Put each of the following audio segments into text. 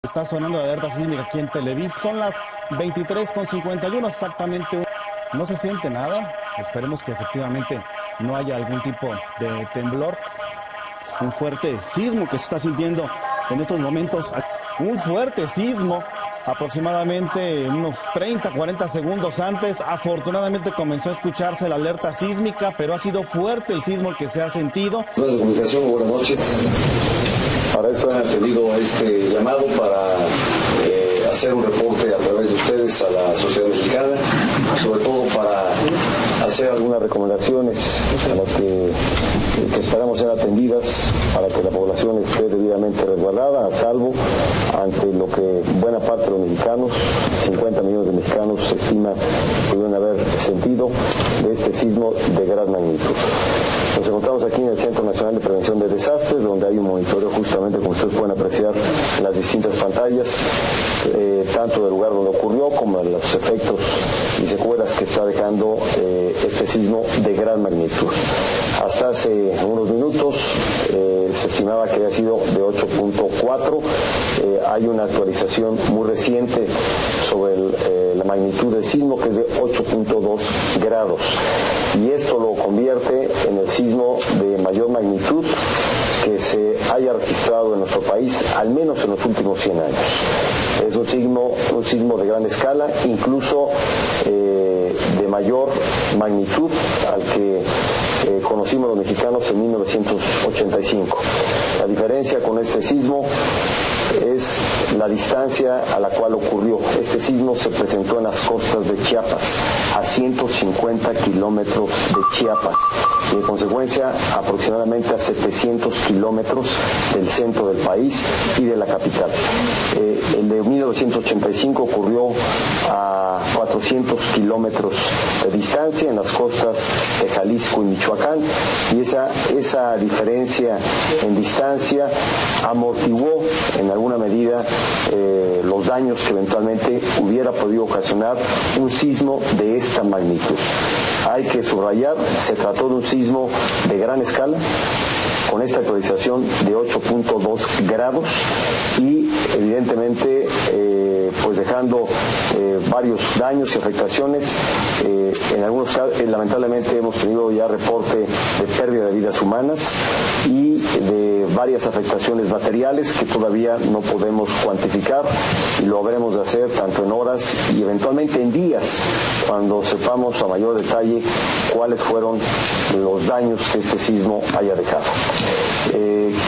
Está sonando la alerta sísmica aquí en Televisa. Son las 23:51 exactamente. No se siente nada. Esperemos que efectivamente no haya algún tipo de temblor. Un fuerte sismo que se está sintiendo en estos momentos. Un fuerte sismo. Aproximadamente unos 30, 40 segundos antes, afortunadamente comenzó a escucharse la alerta sísmica, pero ha sido fuerte el sismo que se ha sentido. Buenas de comunicación, buenas noches. Para eso han atendido a este llamado para hacer un reporte a través de ustedes a la sociedad mexicana, sobre todo para hacer algunas recomendaciones a las que esperamos ser atendidas para que la población esté debidamente resguardada, a salvo ante lo que buena parte de los mexicanos, 50 millones de mexicanos, se estima pudieron haber sentido de este sismo de gran magnitud. Nos encontramos aquí en el Centro Nacional de Prevención de Desastres, donde hay un monitoreo justamente, como ustedes pueden apreciar en las distintas pantallas, tanto del lugar donde ocurrió como de los efectos y secuelas que está dejando este sismo de gran magnitud. Hasta hace unos minutos se estimaba que había sido de 8.4. Hay una actualización muy reciente sobre la magnitud del sismo, que es de 8.2 grados. Y esto lo convierte en el sismo de mayor magnitud que se haya registrado en nuestro país, al menos en los últimos 100 años. Es un sismo de gran escala, incluso de mayor magnitud al que conocimos los mexicanos en 1985. La diferencia con este sismo es la distancia a la cual ocurrió. Este sismo se presentó en las costas de Chiapas, a 150 kilómetros de Chiapas, y en consecuencia aproximadamente a 700 kilómetros del centro del país y de la capital. El de 1985 ocurrió a 400 kilómetros de distancia en las costas de Jalisco y Michoacán, y esa diferencia en distancia amortiguó en alguna medida los daños que eventualmente hubiera podido ocasionar un sismo de esta magnitud. Hay que subrayar, se trató de un sismo de gran escala, con esta actualización de 8.2 grados y evidentemente pues dejando varios daños y afectaciones. En algunos casos, lamentablemente hemos tenido ya reporte de pérdida de vidas humanas y de varias afectaciones materiales que todavía no podemos cuantificar, y lo habremos de hacer tanto en horas y eventualmente en días, cuando sepamos a mayor detalle cuáles fueron los daños que este sismo haya dejado.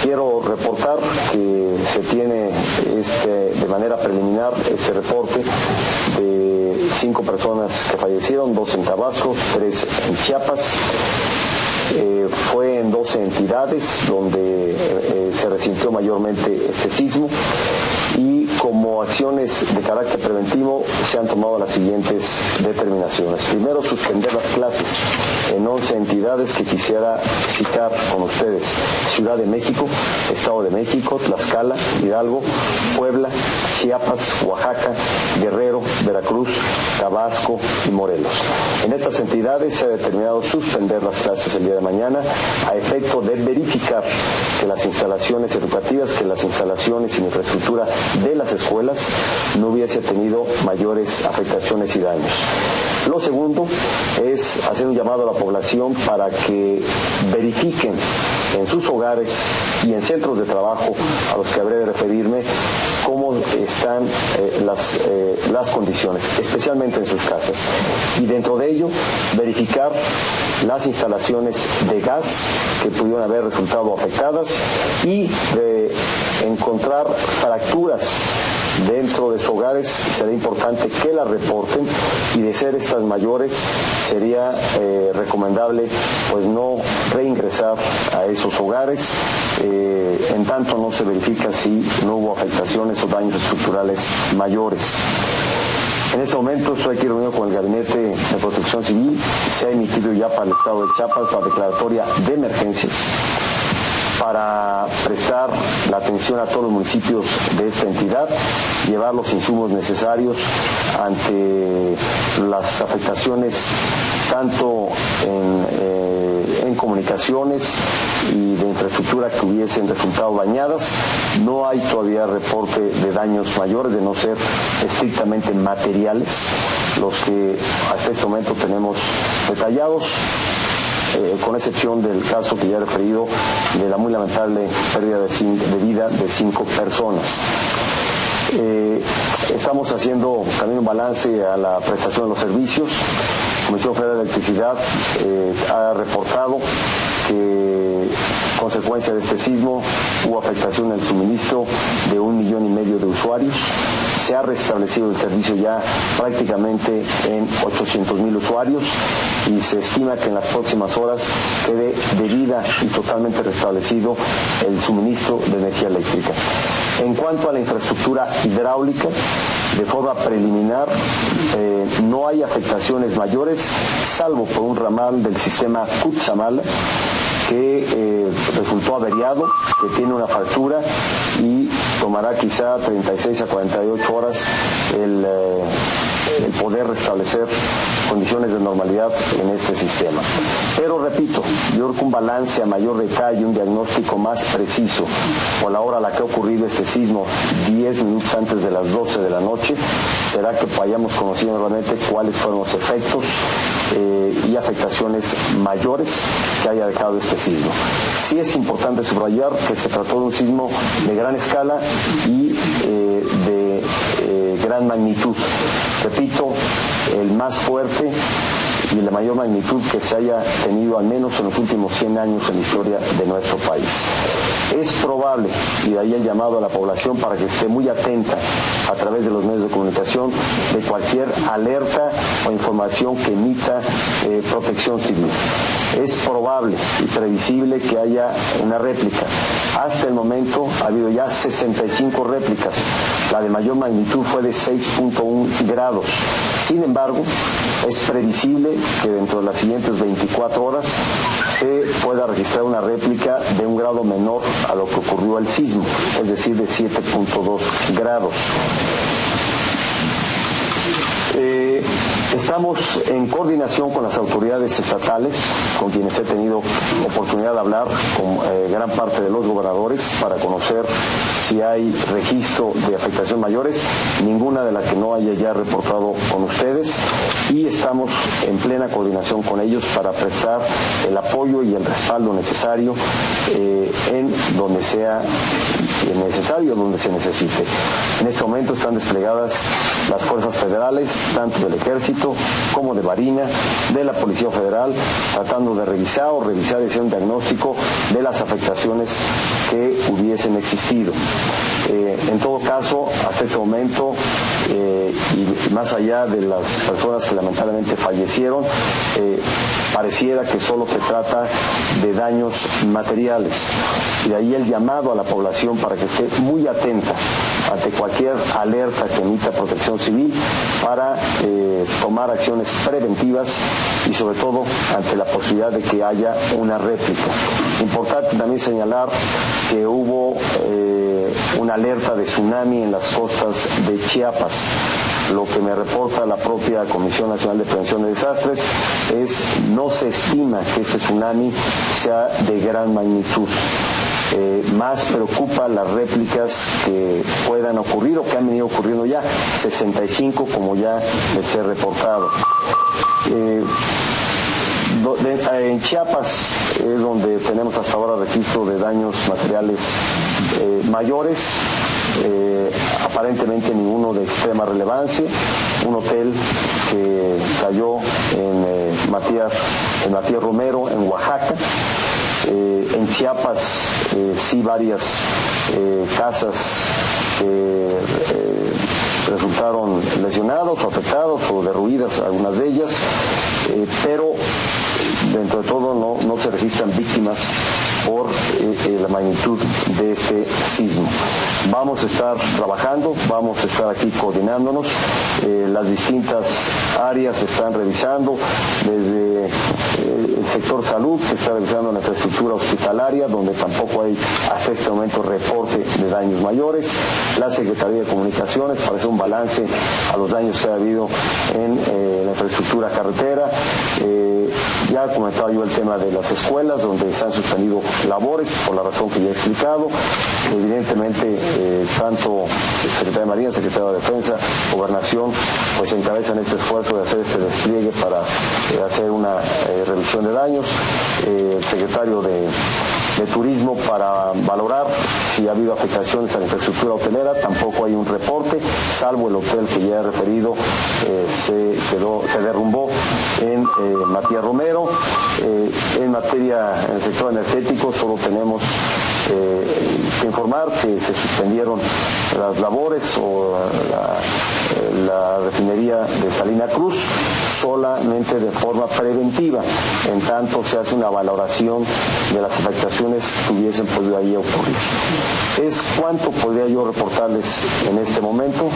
Quiero reportar que se tiene de manera preliminar este reporte de 5 personas que fallecieron, 2 en Tabasco, 3 en Chiapas. Fue en 12 entidades donde se resintió mayormente este sismo, y como acciones de carácter preventivo se han tomado las siguientes determinaciones. Primero, suspender las clases en 11 entidades que quisiera citar con ustedes: Ciudad de México, Estado de México, Tlaxcala, Hidalgo, Puebla, Chiapas, Oaxaca, Guerrero, Veracruz, Tabasco y Morelos. En estas entidades se ha determinado suspender las clases el día de mañana, a efecto de verificar que las instalaciones educativas, que las instalaciones y infraestructura de las escuelas no hubiese tenido mayores afectaciones y daños. Lo segundo es hacer un llamado a la población para que verifiquen en sus hogares y en centros de trabajo a los que habré de referirme cómo están las condiciones, especialmente en sus casas. Y dentro de ello, verificar las instalaciones de gas que pudieron haber resultado afectadas y encontrar fracturas dentro de sus hogares. Será importante que las reporten, y de ser estas mayores sería recomendable pues no reingresar a esos hogares en tanto no se verifica si no hubo afectaciones o daños estructurales mayores. En este momento estoy aquí reunido con el Gabinete de Protección Civil. Se ha emitido ya para el estado de Chiapas la declaratoria de emergencias para prestar la atención a todos los municipios de esta entidad, llevar los insumos necesarios ante las afectaciones tanto en en comunicaciones y de infraestructura que hubiesen resultado dañadas. No hay todavía reporte de daños mayores, de no ser estrictamente materiales, los que hasta este momento tenemos detallados, con excepción del caso que ya he referido de la muy lamentable pérdida de vida de 5 personas. Estamos haciendo también un balance a la prestación de los servicios. La Comisión Federal de Electricidad ha reportado que, consecuencia de este sismo, hubo afectación en el suministro de 1,5 millones de usuarios. Se ha restablecido el servicio ya prácticamente en 800,000 usuarios y se estima que en las próximas horas quede debida y totalmente restablecido el suministro de energía eléctrica. En cuanto a la infraestructura hidráulica, de forma preliminar, no hay afectaciones mayores, salvo por un ramal del sistema Cutzamala que resultó averiado, que tiene una fractura y tomará quizá 36 a 48 horas el poder restablecer condiciones de normalidad en este sistema. Pero repito, yo creo que un balance a mayor detalle, un diagnóstico más preciso, por la hora a la que ha ocurrido este sismo, 10 minutos antes de las 12 de la noche, será que hayamos conocido realmente cuáles fueron los efectos y afectaciones mayores que haya dejado este sismo. Sí es importante subrayar que se trató de un sismo de gran escala y de gran magnitud. Repito, el más fuerte y de la mayor magnitud que se haya tenido al menos en los últimos 100 años en la historia de nuestro país. Es probable, y de ahí el llamado a la población para que esté muy atenta a través de los medios de comunicación de cualquier alerta o información que emita Protección Civil. Es probable y previsible que haya una réplica. Hasta el momento ha habido ya 65 réplicas. La de mayor magnitud fue de 6.1 grados. Sin embargo, es previsible que dentro de las siguientes 24 horas se pueda registrar una réplica de un grado menor a lo que ocurrió al sismo, es decir, de 7.2 grados. Estamos en coordinación con las autoridades estatales, con quienes he tenido oportunidad de hablar, con gran parte de los gobernadores, para conocer si hay registro de afectaciones mayores, ninguna de las que no haya ya reportado con ustedes, y estamos en plena coordinación con ellos para prestar el apoyo y el respaldo necesario en donde sea necesario, donde se necesite. En este momento están desplegadas las fuerzas federales, tanto del Ejército como de Marina, de la Policía Federal, tratando de revisar y hacer un diagnóstico de las afectaciones que hubiesen existido. En todo caso, hasta este momento, y más allá de las personas que lamentablemente fallecieron, pareciera que solo se trata de daños materiales. Y de ahí el llamado a la población para que esté muy atenta ante cualquier alerta que emita Protección Civil para tomar acciones preventivas y sobre todo ante la posibilidad de que haya una réplica. Importante también señalar que hubo una alerta de tsunami en las costas de Chiapas. Lo que me reporta la propia Comisión Nacional de Prevención de Desastres es no se estima que este tsunami sea de gran magnitud. Más preocupa las réplicas que puedan ocurrir o que han venido ocurriendo ya, 65 como ya les he reportado. En Chiapas es donde tenemos hasta ahora registro de daños materiales mayores, aparentemente ninguno de extrema relevancia. Un hotel que cayó en Matías Romero, en Oaxaca. En Chiapas sí varias casas que resultaron lesionados o afectados o derruidas, algunas de ellas, pero dentro de todo no se registran víctimas por la magnitud de este sismo. Vamos a estar trabajando, vamos a estar aquí coordinándonos, las distintas áreas se están revisando, desde el sector salud, que está revisando la infraestructura hospitalaria, donde tampoco hay hasta este momento reporte de daños mayores, la Secretaría de Comunicaciones para hacer un balance a los daños que ha habido en la infraestructura carretera. Ya comentaba yo el tema de las escuelas, donde se han suspendido labores, por la razón que ya he explicado. Evidentemente, tanto el Secretario de Marina, el Secretario de Defensa, Gobernación, pues encabezan este esfuerzo de hacer este despliegue para hacer una revisión de daños. El Secretario de Turismo para valorar si ha habido afectaciones a la infraestructura hotelera. Tampoco hay un reporte, salvo el hotel que ya he referido, se derrumbó en Matías Romero. En el sector energético solo tenemos que informar que se suspendieron las labores o la refinería de Salina Cruz, solamente de forma preventiva, en tanto se hace una valoración de las afectaciones que hubiesen podido ahí ocurrir. Es cuánto podría yo reportarles en este momento.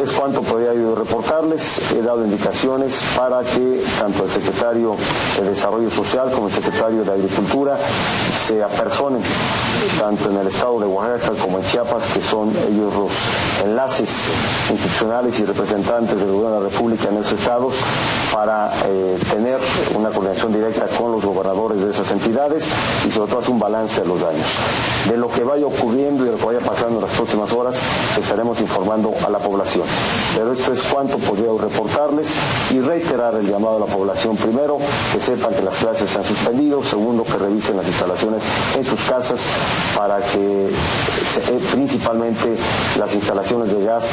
Es cuanto podría yo reportarles. He dado indicaciones para que tanto el secretario de Desarrollo Social como el secretario de Agricultura se apersonen tanto en el estado de Oaxaca como en Chiapas, que son ellos los enlaces institucionales y representantes del gobierno de la República en esos estados, para tener una coordinación directa con los gobernadores de esas entidades y sobre todo hacer un balance de los daños. De lo que vaya ocurriendo y de lo que vaya pasando en las próximas horas, estaremos informando a la población. Pero esto es cuanto podría reportarles y reiterar el llamado a la población. Primero, que sepan que las clases se han suspendido. Segundo, que revisen las instalaciones en sus casas para que principalmente las instalaciones de gas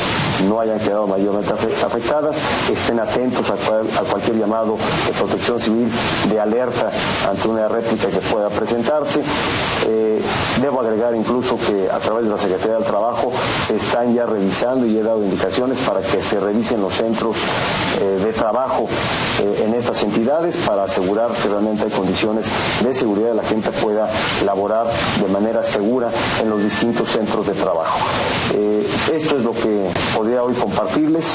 no hayan quedado mayormente afectadas. Estén atentos a cualquier llamado de protección civil, de alerta ante una réplica que pueda presentarse. Debo agregar incluso que a través de la Secretaría del Trabajo se están ya revisando y he dado indicaciones para que se revisen los centros de trabajo en estas entidades para asegurar que realmente hay condiciones de seguridad y la gente pueda laborar de manera segura en los distintos centros de trabajo. Esto es lo que podría hoy compartirles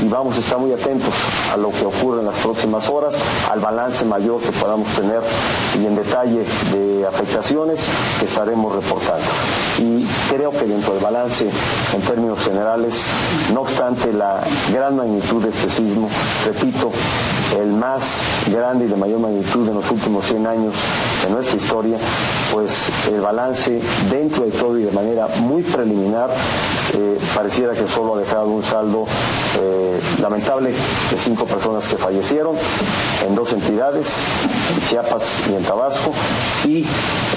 y vamos a estar muy atentos a lo que ocurre en las próximas horas, al balance mayor que podamos tener y en detalle de afectaciones que estaremos reportando. Y creo que dentro del balance, en términos generales, no obstante la gran magnitud de este sismo, repito, el más grande y de mayor magnitud en los últimos 100 años de nuestra historia, pues el balance dentro de todo y de manera muy preliminar pareciera que solo ha dejado un saldo lamentable de 5 personas que fallecieron en 2 entidades, en Chiapas y en Tabasco, y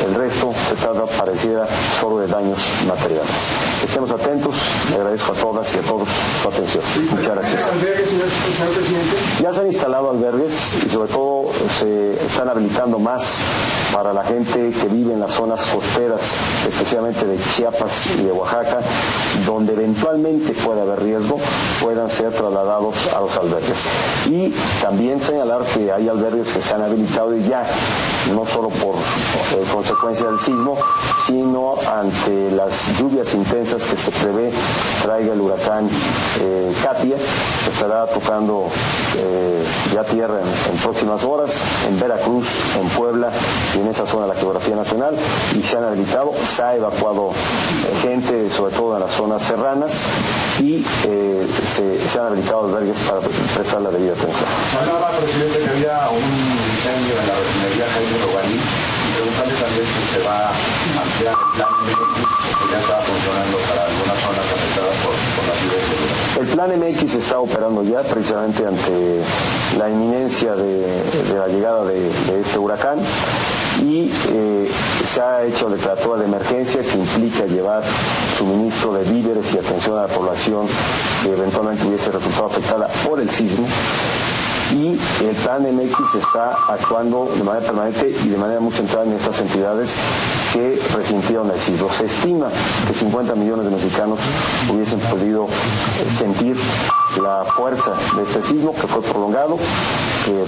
el resto se trata, pareciera, solo de daños materiales. Estemos atentos, le agradezco a todas y a todos su atención. Muchas gracias. Ya se han instalado albergues y sobre todo se están habilitando más para la gente que vive en las zonas costeras, especialmente de Chiapas y de Oaxaca, donde eventualmente puede haber riesgo, puedan ser trasladados a los albergues. Y también señalar que hay albergues que se han habilitado y ya, no solo por consecuencia del sismo, sino ante las lluvias intensas que se prevé traiga el huracán Katia, que estará tocando ya tierra en próximas horas, en Veracruz, en Puebla y en esa zona de la geografía nacional, y se han habilitado, se ha evacuado gente, sobre todo en las zonas serranas, y se han habilitado albergues para prestar la debida atención. Se hablaba, presidente, que había un incendio en la refinería Jaime Rogalí, y preguntarle también si se va a ampliar el plan MX, que ya estaba funcionando para algunas zonas afectadas por la lluvia. El plan MX está operando ya precisamente ante la inminencia de la llegada de este huracán y se ha hecho declaratoria de emergencia que implica llevar suministro de víveres y atención a la población que eventualmente hubiese resultado afectada por el sismo. Y el plan MX está actuando de manera permanente y de manera muy centrada en estas entidades que resintieron el sismo. Se estima que 50 millones de mexicanos hubiesen podido sentir la fuerza de este sismo, que fue prolongado,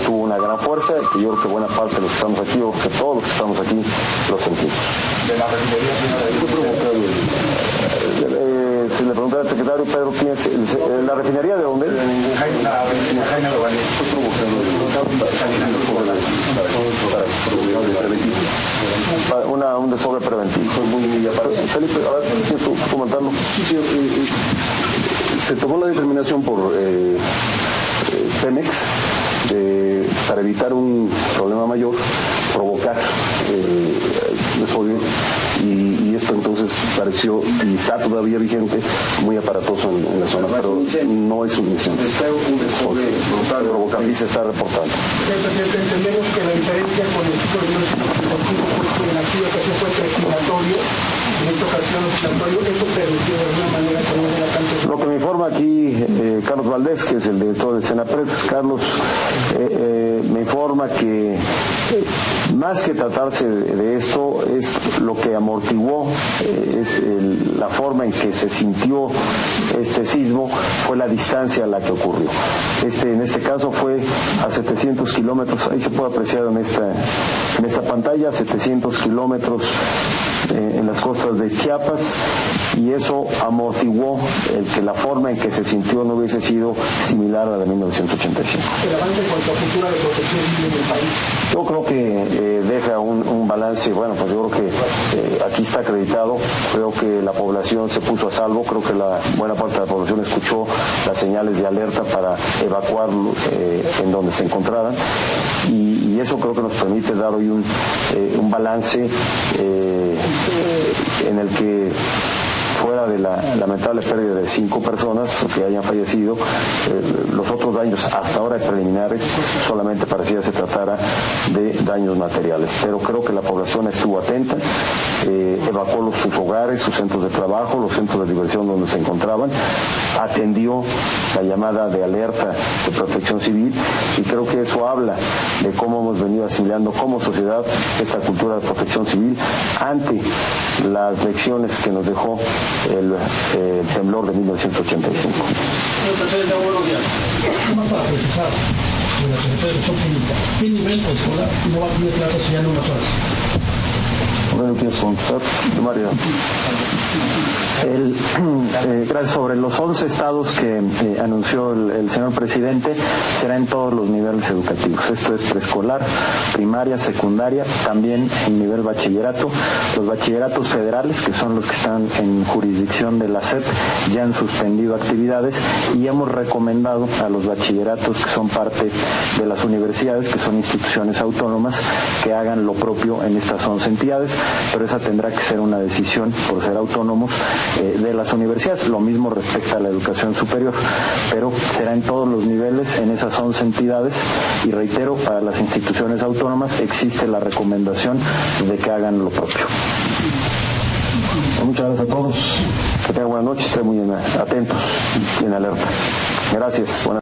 tuvo una gran fuerza y yo creo que buena parte de los que estamos aquí, o que todos los que estamos aquí, lo sentimos. De la refinería, si le pregunté al secretario Pedro, ¿quién es? ¿La refinería de dónde? Jaime Lobaní. Un desove preventivo. Felipe, a ver, ¿quieres tú comentarlo? Sí, se tomó la determinación por Pemex para evitar un problema mayor, provocar y esto entonces pareció y está todavía vigente, muy aparatoso en la zona, pero no es su misión. Provocar y se está reportando. Presidente, entendemos que la diferencia con el ciclo de 1955 fue que en aquella ocasión fue predestinatorio, en esta ocasión oscilatorio, eso permitió de alguna manera que no hubiera tanto. Lo que me informa aquí Carlos Valdés, que es el director del Senapred, Carlos, me informa que más que tratarse de esto, es lo que amortiguó la forma en que se sintió este sismo, fue la distancia a la que ocurrió. En este caso fue a 700 kilómetros, ahí se puede apreciar en esta pantalla, 700 kilómetros en las costas de Chiapas, y eso amortiguó el que la forma en que se sintió no hubiese sido similar a la de 1985. ¿El avance en cuanto a cultura de protección civil en el país? Yo creo que deja un balance, bueno, pues yo creo que aquí está acreditado, creo que la población se puso a salvo, creo que la buena parte de la población escuchó las señales de alerta para evacuar en donde se encontraran, y eso creo que nos permite dar hoy un balance en el que, fuera de la lamentable pérdida de 5 personas que hayan fallecido, los otros daños hasta ahora preliminares solamente parecía se tratara de daños materiales, pero creo que la población estuvo atenta, evacuó sus hogares, sus centros de trabajo, los centros de diversión donde se encontraban, atendió la llamada de alerta de protección civil, y creo que eso habla de cómo hemos venido asimilando como sociedad esta cultura de protección civil ante las lecciones que nos dejó el temblor de 1985. Señor presidente, buenos días. Para precisar de la Secretaría de Educación Pública, ¿qué nivel escolar no va a tener clases ya en unas horas? Bueno, ¿quieres contestar, María? Gracias. Sobre los 11 estados que anunció el señor presidente, será en todos los niveles educativos. Esto es preescolar, primaria, secundaria, también en nivel bachillerato. Los bachilleratos federales, que son los que están en jurisdicción de la SEP, ya han suspendido actividades, y hemos recomendado a los bachilleratos que son parte de las universidades, que son instituciones autónomas, que hagan lo propio en estas 11 entidades, pero esa tendrá que ser una decisión, por ser autónomos, de las universidades. Lo mismo respecta a la educación superior, pero será en todos los niveles, en esas 11 entidades, y reitero, para las instituciones autónomas existe la recomendación de que hagan lo propio. Muchas gracias a todos, que tengan buenas noches, estén muy atentos y en alerta. Gracias. Buenas